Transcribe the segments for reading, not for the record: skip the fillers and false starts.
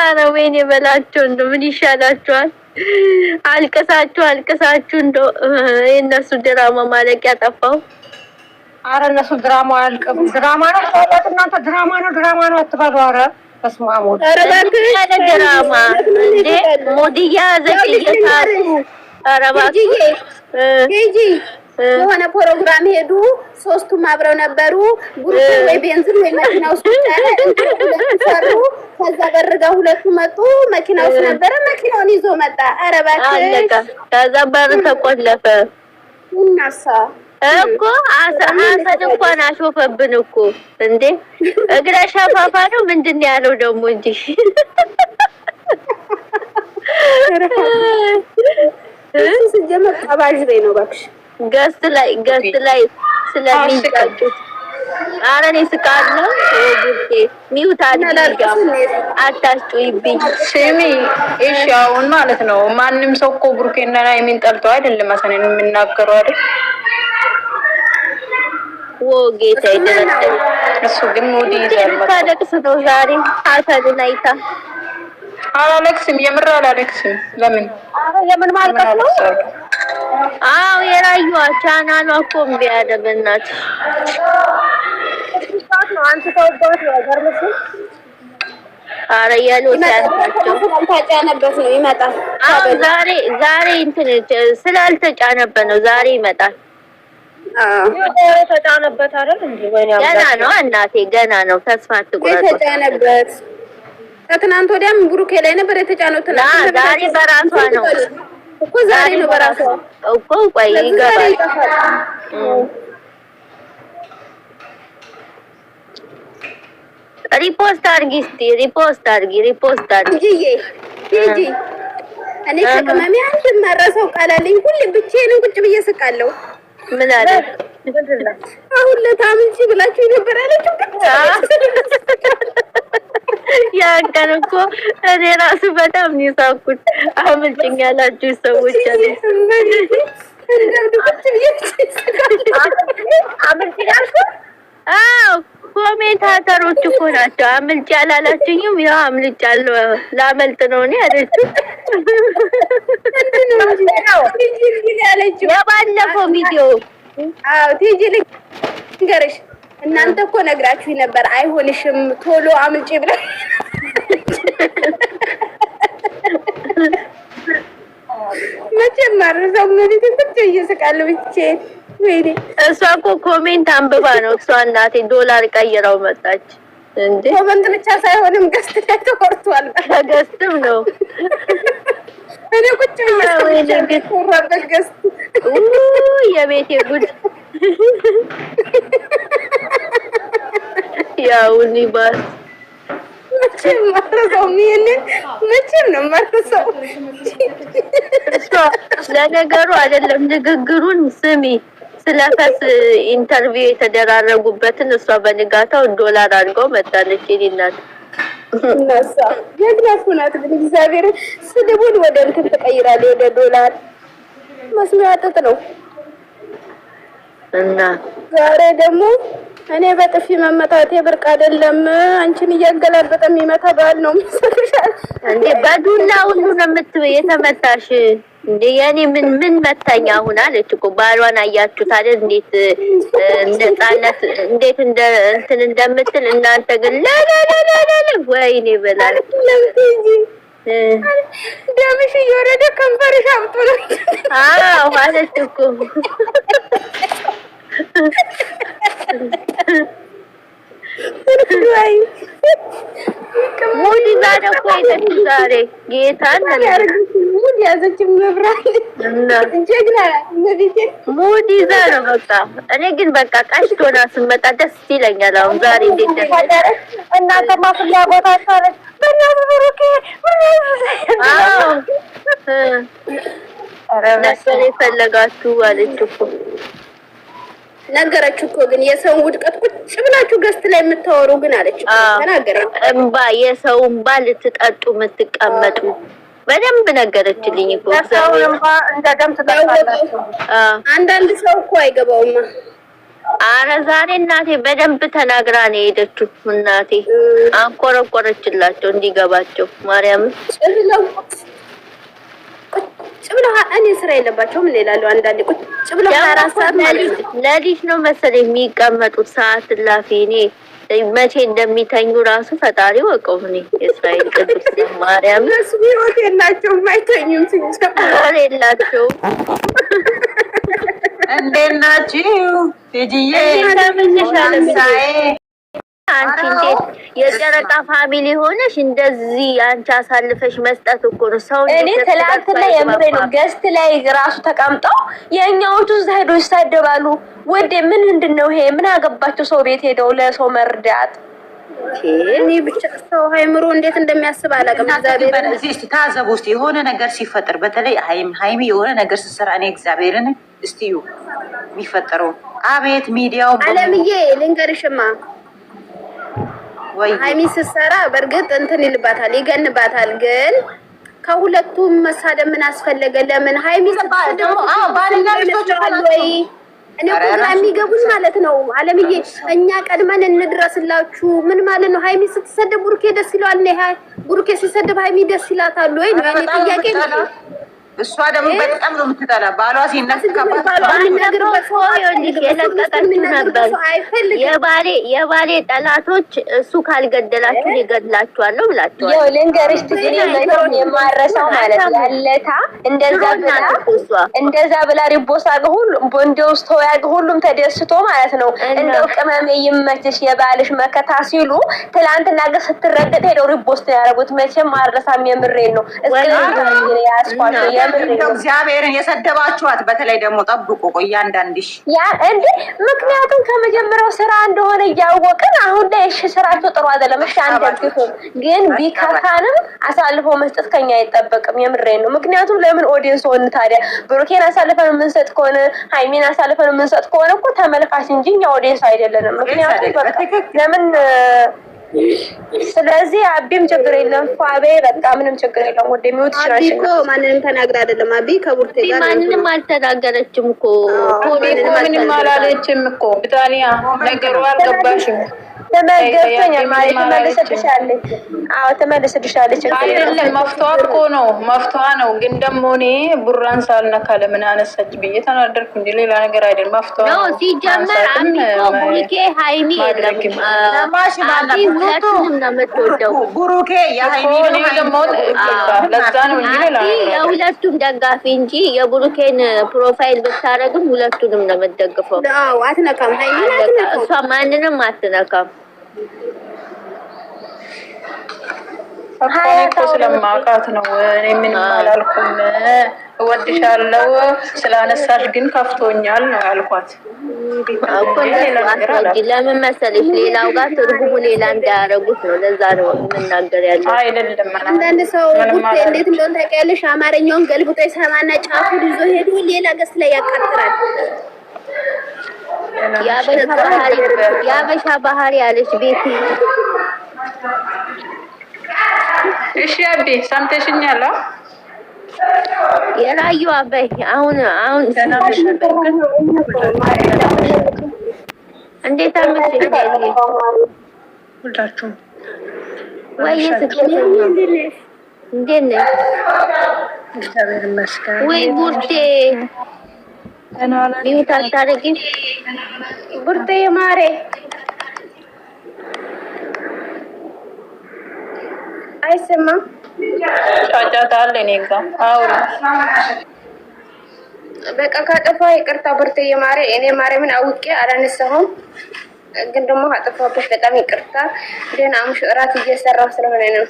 ኧረ ወይኔ በላቸው እንደው ምን ይሻላችኋል? አልቀሳችሁ እንደው የእነሱ ድራማ ማለቂያ ጠፋው። ኧረ እነሱ ድራማ አያልቅም። ድራማ ነው ታውቃለህ እናንተ ድራማ ነው አትበሉ። ኧረ በስመ አብ ወልድ ኧረ እባክህ ድራማ እንዴ ሞዲያ ዘጭየታል። ኧረ እባክህ ሂጂ የሆነ ፕሮግራም ሄዱ። ሶስቱም አብረው ነበሩ። ጉሩፕ ወይ ቤንዚን ወይ መኪና ውስጥ ሰሩ። ከዛ በርጋ ሁለቱ መጡ። መኪና ውስጥ ነበረ። መኪናውን ይዞ መጣ። ኧረ እባክህ አለቀ። ከዛ በር ተቆለፈ። እናሳ እኮ አሰን እንኳን አሾፈብን እኮ እንዴ እግረ ሸፋፋ ነው ምንድን ያለው ደግሞ እንጂ ሲጀመር አባጅ ነው እባክሽ። ገስት ላይ ስለሚጫጩ ኧረ እኔ ስቃለሁ። ጉዴ ሚውት አድርጊ አታስጩይብኝ። ስሚ እሺ አሁን ማለት ነው ማንም ሰው እኮ ብሩኬና ሃይሚን ጠልተው አይደለም አሰነን የምናገረው አይደል? ወጌታ ይደረደር እሱ ግን ሞዲ ይዛል ታለቅስ ነው ዛሬ አሰልን አይታ። አላለቅስም፣ የምር አላለቅስም። ለምን የምን ማልቀስ ነው? አዎ የራዩዋ ቻናሏ እኮ እምቢ አለ በእናትሽ። አንቺ ተወዷት ነው ገርምሽ። ኧረ የሉት ያንታቸው ተጫነበት ነው ይመጣል። አዎ ዛሬ እንትን ስላልተጫነበት ነው ዛሬ ይመጣል። ተጫነበት አይደል እንዴ? ወይኔ ገና ነው እናቴ ገና ነው። ተስፋ አትቁረጡ። ተጫነበት ከትናንት ወዲያም ብሩኬ ላይ ነበር የተጫነው። ትናንት ዛሬ በራሷ ነው እኮ ዛሬ ነው በራሷ እኮ። ቆይ ይገባል። ሪፖስት አድርጊ እስቲ ሪፖስት አድርጊ ሂጂ እኔ ከቅመሜ አንድ መረሰው ቃላለኝ ሁሌ ብቻዬን ቁጭ ብዬ ስቃለሁ። ምን አለ አሁን ለታምንጂ ብላችሁ ነበር አለችው። ያን ቀን እኮ እኔ ራሱ በጣም ነው የሳኩት። አምልጭኝ ያላችሁ ሰዎች አለ ኮሜንታተሮች እኮ ናቸው። አምልጭ ያላላችሁኝም ያው አምልጫለሁ ላመልጥ ነው እኔ አለችው። የባለፈው ቪዲዮ አዎ ቲጂ ልንገርሽ እናንተ እኮ ነግራችሁ ነበር አይሆንሽም ቶሎ አምልጪ ብለ መቼም ማርዘው ምን ትንሽ እየሰቃለሁ ብቻዬን። ወይኔ እሷ እኮ ኮሜንት አንብባ ነው እሷ እናቴ ዶላር ቀይራው መጣች እንዴ። ኮሜንት ብቻ ሳይሆንም ገስት ላይ ተቆርጧል። ገስትም ነው እኔ ቁጭ ብዬ ገስት የቤቴ ጉድ ያው ሊባስ መቼም ነው ማርሰው። ለነገሩ አይደለም ንግግሩን ስሚ ስለፈስ ኢንተርቪው የተደራረጉበትን እሷ በንጋታው ዶላር አድርገው መጣለች። ይልናል ነሳ የግላስ ሁናት ግን እግዚአብሔር ስድቡን ወደ እንትን ተቀይራለች ወደ ዶላር መስሚያ ጥጥ ነው። እና ዛሬ ደግሞ እኔ በጥፊ መመታቴ ብርቅ አይደለም። አንቺን እያገላበጠ የሚመታ ባል ነው መስለሻል እንዴ? በዱላ ሁሉ ነው የተመታሽ እንዴ? የኔ ምን መታኝ አሁን አለች እኮ። ባሏን አያችሁት አይደል? እንዴት ነፃነት እንዴት እንትን እንደምትል እናንተ ግን ለለለለለ ወይኔ በላል ደምሽ እየወረደ ከንፈርሽ አብጦ ነው። አዎ አለች እኮ ሙድ ይዛ ነው እኮ የሄደችው ዛሬ ጌታን ሙድ ያዘች መብራት ጀግና ሙድ ይዛ ነው በቃ። እኔ ግን በቃ ቀሽቶና ስመጣ ደስ ይለኛል። አሁን ዛሬ እንዴት ደስ እናንተማ ፍላጎታችሁ አለ በእናትህ ብሩኬ አዎ ነበር የፈለጋችሁ አለች እኮ ነገረች እኮ። ግን የሰውን ውድቀት ቁጭ ብላችሁ ገስት ላይ የምታወሩ ግን አለች ተናገረች። እንባ የሰው እንባ ልትጠጡ የምትቀመጡ በደንብ ነገረችልኝ እኮ። ሰው እንባ እንደ ደም ትጠጣላችሁ። አንዳንድ ሰው እኮ አይገባውማ። አረ ዛሬ እናቴ በደንብ ተናግራ ነው የሄደችው። እናቴ አንቆረቆረችላቸው እንዲገባቸው ማርያም ቁጭ ብለው እኔ ስራ የለባቸውም ይላሉ። አንዳንዴ ቁጭ ብለው 24 ሰዓት ለሊት ነው መሰለኝ የሚቀመጡት ሰዓት እላፊ። እኔ መቼ እንደሚተኙ ራሱ ፈጣሪ ወቀው። እኔ የእስራኤል ቅዱስ ማርያም እነሱ ህይወት የላቸውም፣ አይተኙም። ሲጀመር የላቸውም። እንዴት ናችሁ? ቲጂዬ አንቺ እንዴት የጨረቃ ፋሚሊ ሆነሽ እንደዚህ አንቺ አሳልፈሽ መስጠት እኮ ነው ሰው። እኔ ትላንትና የምሬ ነው ገስት ላይ ራሱ ተቀምጠው የኛዎቹ ሄዶ ይሳደባሉ። ወዴ ምንድነው ይሄ? ምን አገባቸው ሰው ቤት ሄደው ለሰው መርዳት? እኔ ብቻ ሰው ሃይምሮ እንዴት እንደሚያስብ አላውቅም። እግዚአብሔር እስቲ ታዘቡ። እስቲ የሆነ ነገር ሲፈጠር በተለይ ሃይሚ የሆነ ነገር ስትሰራ እኔ እግዚአብሔርን እስቲዩ የሚፈጠረው አቤት ሚዲያው አለምዬ ልንገርሽማ ወይ ሃይሚ ስትሰራ በእርግጥ እንትን ይልባታል ይገንባታል። ግን ከሁለቱም መሳደብ ምን አስፈለገ? ለምን ሃይሚ ስትሰደው ባልና ልጆች ወይ እኔ እኮ ግራ የሚገቡኝ ማለት ነው አለምዬ፣ እኛ ቀድመን እንድረስላችሁ ምን ማለት ነው? ሃይሚ ስትሰደብ ቡሩኬ ደስ ይለዋል ነው? ቡሩኬ ሲሰደብ ሃይሚ ደስ ይላታል ወይ ነው የኔ ጥያቄ። እሷ ደግሞ በጣም ነው የምትጠላ ባሏ ሲነካባት የባሌ ጠላቶች እሱ ካልገደላችሁ ይገድላችኋለሁ ብላችኋል። ያው ልንገርሽ ትግሪ ነው የማረሳው ማለት ያለታ እንደዛ ብላ ሪቦሳ ሁሉም ቦንዶስ ተዋግ ሁሉም ተደስቶ ማለት ነው። እንደው ቅመሜ ይመችሽ የባልሽ መከታ ሲሉ ትላንትና ገ ስትረገጥ ሄደው ሪቦስ ያደረጉት መቼም አረሳም። የምሬን ነው እስከ ያስፋሽ እግዚአብሔርን የሰደባችኋት በተለይ ደግሞ ጠብቁ። ቆይ አንዳንድሽ ያ እንዴ ምክንያቱም ከመጀመሪያው ስራ እንደሆነ እያወቅን አሁን ላይ እሺ ስራቸው ጥሩ አይደለም። እሺ አንደግፍም፣ ግን ቢካካንም አሳልፎ መስጠት ከኛ አይጠበቅም። የምሬን ነው። ምክንያቱም ለምን ኦዲየንስ ሆነ ታዲያ ብሩኬን አሳልፈን የምንሰጥ ከሆነ ሃይሚን አሳልፈን የምንሰጥ ከሆነ እኮ ተመልካች እንጂ እኛ ኦዲየንስ አይደለንም። ምክንያቱም ለምን ስለዚህ አቢም ችግር የለም ፋቤ በቃ ምንም ችግር የለም። ወደ ሚውት ይችላል እኮ ማንንም ተናግራ አይደለም። አቢ ከቡርቴ ጋር ማንንም አልተናገረችም እኮ ምንም አላለችም እኮ ብታኒያ ነገሩ አልገባሽም። ተመገፈኛ ማለት ተመለሰልሻለች። አዎ ተመለሰልሻለች። አይደለም መፍቷ እኮ ነው መፍቷ ነው። ግን ደግሞ እኔ ቡራን ሳልነካ ለምን አነሳች ብዬ ተናደርኩ እንጂ ሌላ ነገር አይደለም። መፍቷ ነው ሲጀመር አሚኮ ቡሩኬ ሃይሚ የለም ለማሽ ባላ ሁለቱንም ነው የምትወደው። ቡሩኬ የሃይሚ ነው ደግሞ ለዛ ነው እንጂ ሌላ የሁለቱም ደጋፊ እንጂ የቡሩኬን ፕሮፋይል ብታረግም ሁለቱንም ነው የምትደግፈው። አዎ አትነካም። ሃይሚ አትነካም። እሷ ማንንም አትነካም። እኮ ስለማውቃት ነው። እኔ ምንም አላልኩም። እወድሻለሁ ስላነሳሽ ግን ከፍቶኛል ነው ያልኳት። ለምን መሰለሽ ሌላው ጋር ትርጉሙ ሌላ እንዳያረጉት ነው። ለዛ ነው የምናገር ያለው። አይደለም አንዳንድ ሰው ጉዴ እንዴት እንደሆነ ታውቂያለሽ? አማርኛውን ገልብጦ ይሰማና ጫፉን ይዞ ሄዶ ሌላ ገስ ላይ ያቃጥራል። ያበሻ ባህሪ ያለች ቤት። እሺ አቢ ሰምተሽኛል? የራዩ አበይ አሁን እንዴት አመሸሽ? ሁላችሁም ወይ ስትገኝ እንዴት ነሽ? እግዚአብሔር ይመስገን። ወይ ቡርቴ ሚውት አታረጊም? ቡርቴ ማሬ አይሰማም። ጫጫታ አለ እኔ ጋር። አዎ በቃ ካጠፋ ይቅርታ ቡርቴ ማሬ። እኔ ማርያምን አውቄ አላነሳሁም፣ ግን ደግሞ አጠፋብሽ በጣም ይቅርታ። ደህና አምሽ እራት እየሰራሁ ስለሆነ ነው።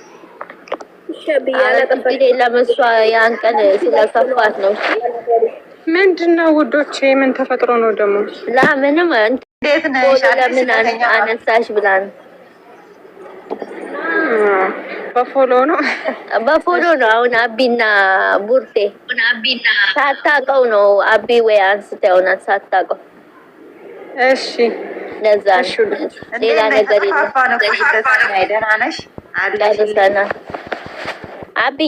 እሺ ብያለሁ። ጠፍቼ ለመሷ ያን ቀን ስለከፋት ነው። ምንድነው ውዶቼ? ምን ተፈጥሮ ነው ደግሞ? ለምንም እንዴት ነሽ? ለምን አነሳሽ ብላ ነው። በፎሎ ነው አሁን አቢና ቡርቴ ሳታውቀው ነው። አቢ ወይ አንስተው ናት ሳታውቀው። እሺ ለዛ ሌላ ነገር የለም። ደህና ነሽ? አለሽ አቢ